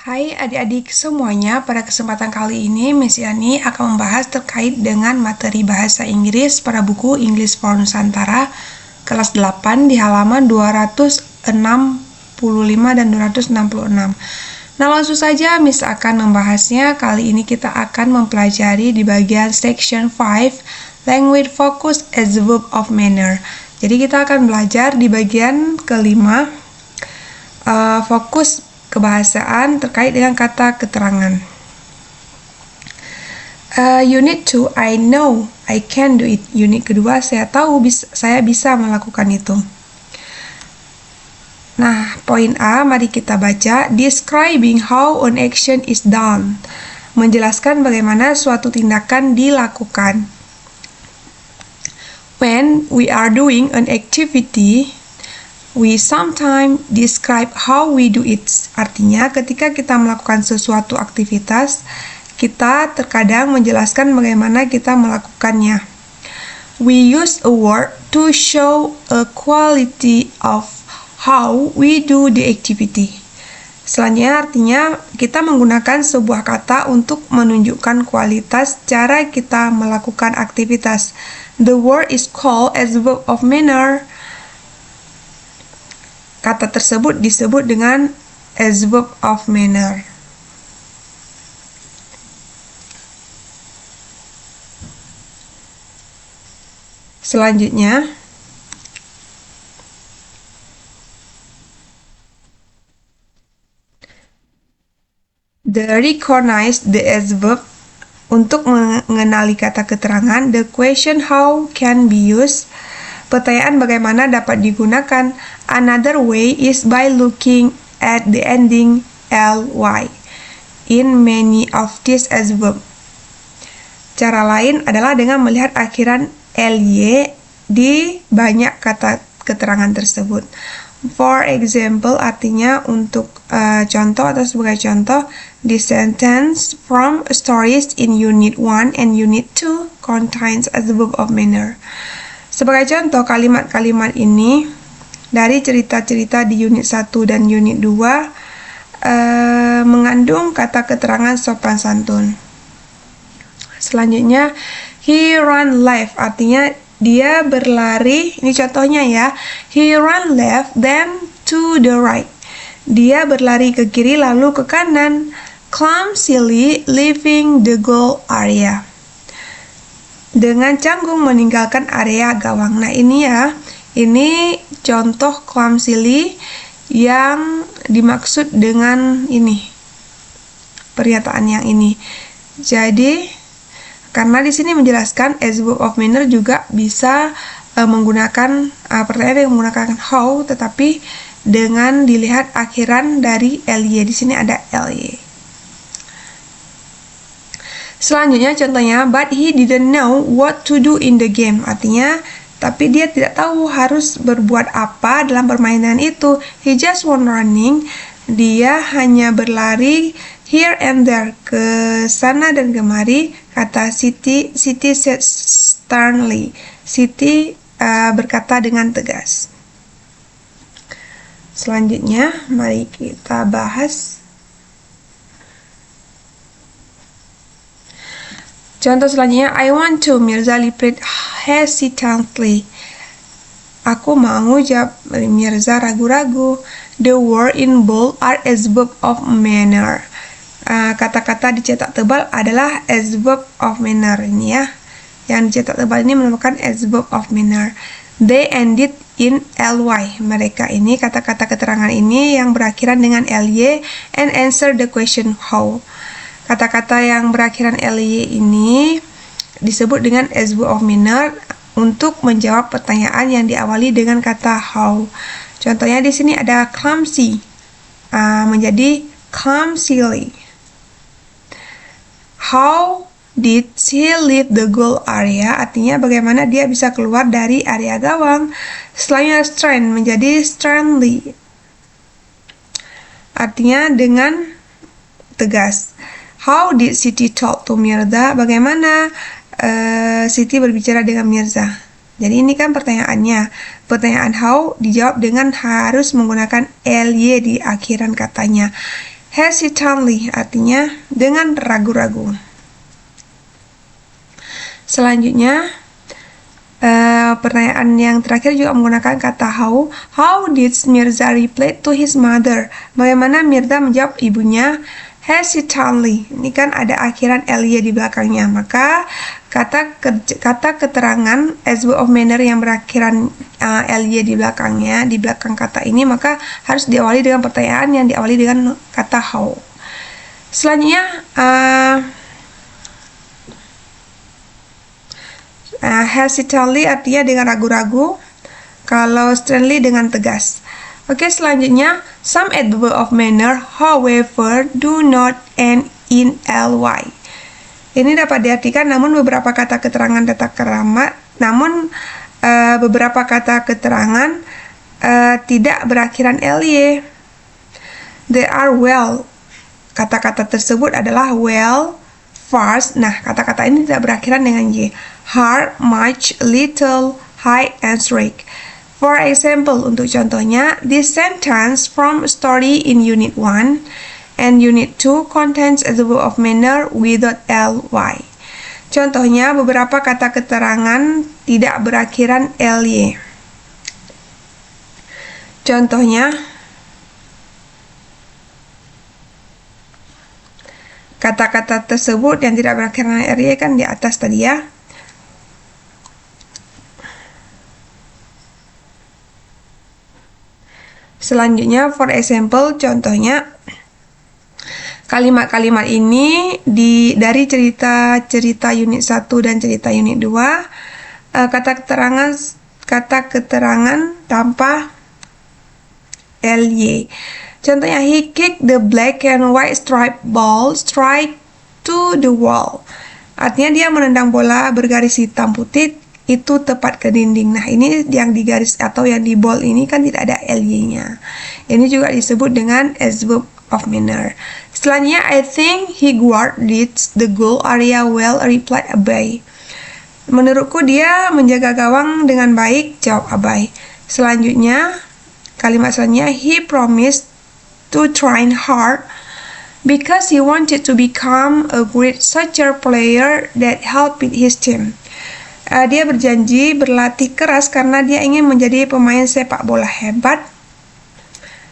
Hai adik-adik semuanya, pada kesempatan kali ini Miss Yani akan membahas terkait dengan materi bahasa Inggris pada buku English for Nusantara kelas 8 di halaman 265 dan 266. Nah, langsung saja Miss akan membahasnya. Kali ini kita akan mempelajari di bagian section 5, language focus as a verb of manner. Jadi kita akan belajar di bagian kelima, fokus kebahasaan terkait dengan kata keterangan. Unit 2, I know I can do it. Unit kedua, saya tahu saya bisa melakukan itu. Nah, poin A, mari kita baca. Describing how an action is done. Menjelaskan bagaimana suatu tindakan dilakukan. When we are doing an activity, we sometimes describe how we do it. Artinya, ketika kita melakukan sesuatu aktivitas, kita terkadang menjelaskan bagaimana kita melakukannya. We use a word to show a quality of how we do the activity. Selanjutnya, artinya kita menggunakan sebuah kata untuk menunjukkan kualitas cara kita melakukan aktivitas. The word is called as a verb of manner. Kata tersebut disebut dengan as verb of manner. Selanjutnya, recognize the as verb. Untuk mengenali kata keterangan, the question how can be used. Pertanyaan bagaimana dapat digunakan. Another way is by looking at the ending ly in many of these as verb. Cara lain adalah dengan melihat akhiran ly di banyak kata keterangan tersebut. For example, artinya untuk contoh atau sebagai contoh, the sentence from stories in Unit 1 and Unit 2 contains as a verb of manner. Sebagai contoh, kalimat-kalimat ini dari cerita-cerita di Unit 1 dan Unit 2 mengandung kata keterangan sopan santun. Selanjutnya, he ran left, artinya dia berlari, ini contohnya ya. He ran left, then to the right. Dia berlari ke kiri lalu ke kanan. Clumsily leaving the goal area. Dengan canggung meninggalkan area gawang. Nah, ini ya, ini contoh clumsily yang dimaksud dengan ini, pernyataan yang ini. Jadi, karena di sini menjelaskan as verb of manner juga bisa menggunakan pertanyaan yang menggunakan how, tetapi dengan dilihat akhiran dari ly. Di sini ada ly. Selanjutnya contohnya, but he didn't know what to do in the game. Artinya, tapi dia tidak tahu harus berbuat apa dalam permainan itu. He just went running. Dia hanya berlari here and there, ke sana dan kemari. Kata Siti said sternly. Siti berkata dengan tegas. Selanjutnya, mari kita bahas. Contoh selanjutnya, I want to. Mirza replied hesitantly. Aku mau, jawab Mirza ragu-ragu. The word in bold are as verb of manner. Kata-kata dicetak tebal adalah as verb of manner ini ya. Yang dicetak tebal ini merupakan as verb of manner. They ended in ly. Mereka ini, kata-kata keterangan ini yang berakhiran dengan ly and answer the question how. Kata-kata yang berakhiran ly ini disebut dengan as verb of manner untuk menjawab pertanyaan yang diawali dengan kata how. Contohnya di sini ada clumsy, menjadi clumsily. How did she leave the goal area? Artinya bagaimana dia bisa keluar dari area gawang. Selanjutnya strain menjadi strainly. Artinya dengan tegas. How did Siti talk to Mirza? Bagaimana Siti berbicara dengan Mirza? Jadi ini kan pertanyaannya. Pertanyaan how dijawab dengan harus menggunakan ly di akhiran katanya. hesitantly artinya dengan ragu-ragu. Selanjutnya, pertanyaan yang terakhir juga menggunakan kata how. How did Mirza reply to his mother? Bagaimana Mirza menjawab ibunya? Hesitantly. Ini kan ada akhiran ly di belakangnya. Maka kata keterangan as verb of manner yang berakhiran ly di belakangnya, di belakang kata ini, maka harus diawali dengan pertanyaan yang diawali dengan kata how. Selanjutnya, hesitantly artinya dengan ragu-ragu, kalau sternly dengan tegas. Oke, selanjutnya, some adverb of manner, however, do not end in ly. Ini dapat diartikan namun beberapa kata keterangan tata krama, namun beberapa kata keterangan tidak berakhiran ly. They are well. Kata-kata tersebut adalah well, fast. Nah, kata-kata ini tidak berakhiran dengan y. Hard, much, little, high, and straight. For example, untuk contohnya, this sentence from story in Unit 1 and Unit 2 contains a verb of manner without ly. Contohnya, beberapa kata keterangan tidak berakhiran ly. Contohnya, kata-kata tersebut yang tidak berakhiran ly kan di atas tadi ya. Selanjutnya, for example, contohnya, kalimat-kalimat ini dari cerita unit 1 dan cerita unit 2, kata keterangan tanpa ly. Contohnya, he kicked the black and white striped ball straight to the wall. Artinya dia menendang bola bergaris hitam putih itu tepat ke dinding. Nah, ini yang di garis atau yang di ball ini kan tidak ada ly-nya. Ini juga disebut dengan as verb of manner. Selanjutnya, I think he guarded the goal area well, replied Abai. Menurutku dia menjaga gawang dengan baik, jawab Abai. Selanjutnya, kalimat selanjutnya, he promised to train hard because he wanted to become a great soccer player that helped his team. Dia berjanji berlatih keras karena dia ingin menjadi pemain sepak bola hebat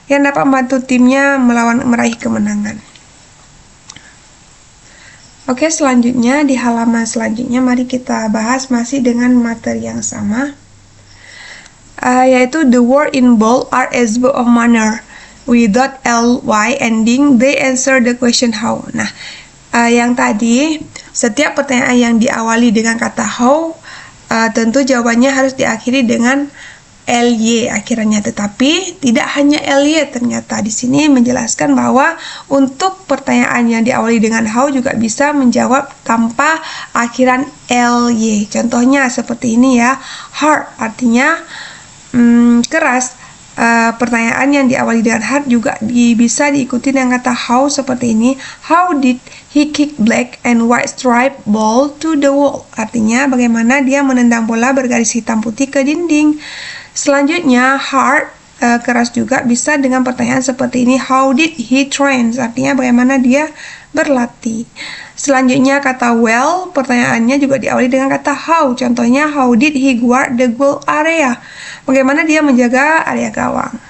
yang dapat membantu timnya meraih kemenangan. Oke, selanjutnya di halaman selanjutnya mari kita bahas masih dengan materi yang sama, yaitu the word in bold are as verb of manner without ly ending. They answer the question how. Nah, yang tadi setiap pertanyaan yang diawali dengan kata how tentu jawabannya harus diakhiri dengan ly akhirannya, tetapi tidak hanya ly. Ternyata di sini menjelaskan bahwa untuk pertanyaan yang diawali dengan how juga bisa menjawab tanpa akhiran ly. Contohnya seperti ini ya, hard artinya keras. Pertanyaan yang diawali dengan hard juga bisa diikuti dengan kata how seperti ini. How did he kick black and white striped ball to the wall? Artinya bagaimana dia menendang bola bergaris hitam putih ke dinding. Selanjutnya, hard keras juga bisa dengan pertanyaan seperti ini. How did he train? Artinya bagaimana dia berlatih. Selanjutnya, kata well, pertanyaannya juga diawali dengan kata how. Contohnya, how did he guard the goal area? Bagaimana dia menjaga area gawang.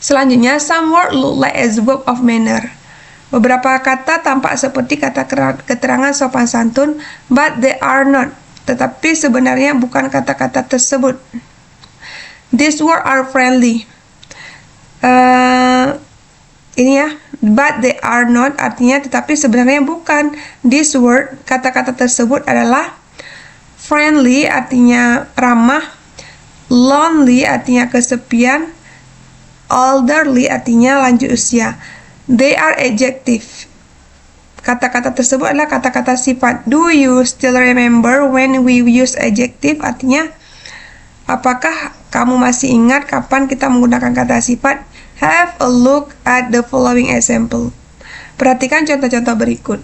Selanjutnya, some word look like as verb of manner. Beberapa kata tampak seperti kata keterangan sopan santun, but they are not. Tetapi sebenarnya bukan kata-kata tersebut. These words are friendly. Ini ya, but they are not artinya tetapi sebenarnya bukan. This word, kata-kata tersebut adalah friendly artinya ramah, lonely artinya kesepian, elderly artinya lanjut usia. They are adjective. Kata-kata tersebut adalah kata-kata sifat. Do you still remember when we use adjective? Artinya, apakah kamu masih ingat kapan kita menggunakan kata sifat? Have a look at the following example. Perhatikan contoh-contoh berikut.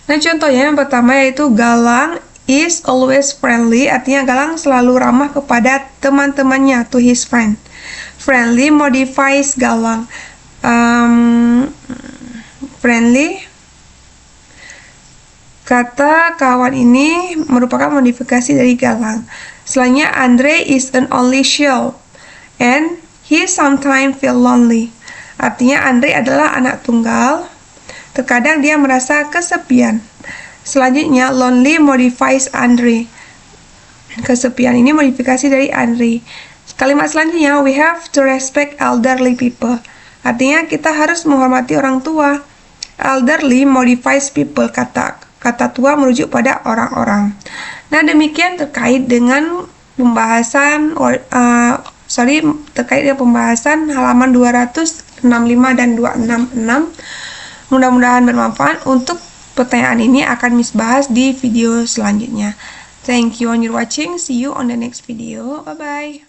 Nah, contohnya yang pertama yaitu galang is always friendly, artinya Galang selalu ramah kepada teman-temannya, to his friend. Friendly modifies Galang. Friendly, kata kawan ini merupakan modifikasi dari Galang. Selanjutnya, Andre is an only child and he sometimes feel lonely. Artinya Andre adalah anak tunggal, terkadang dia merasa kesepian. Selanjutnya, lonely modifies Andre. Kesepian ini modifikasi dari Andre. Kalimat selanjutnya, we have to respect elderly people. Artinya kita harus menghormati orang tua. Elderly modifies people, kata tua merujuk pada orang-orang. Nah, demikian terkait dengan pembahasan halaman 265 dan 266. Mudah-mudahan bermanfaat. Untuk pertanyaan ini akan Miss bahas di video selanjutnya. Thank you on your watching. See you on the next video. Bye-bye.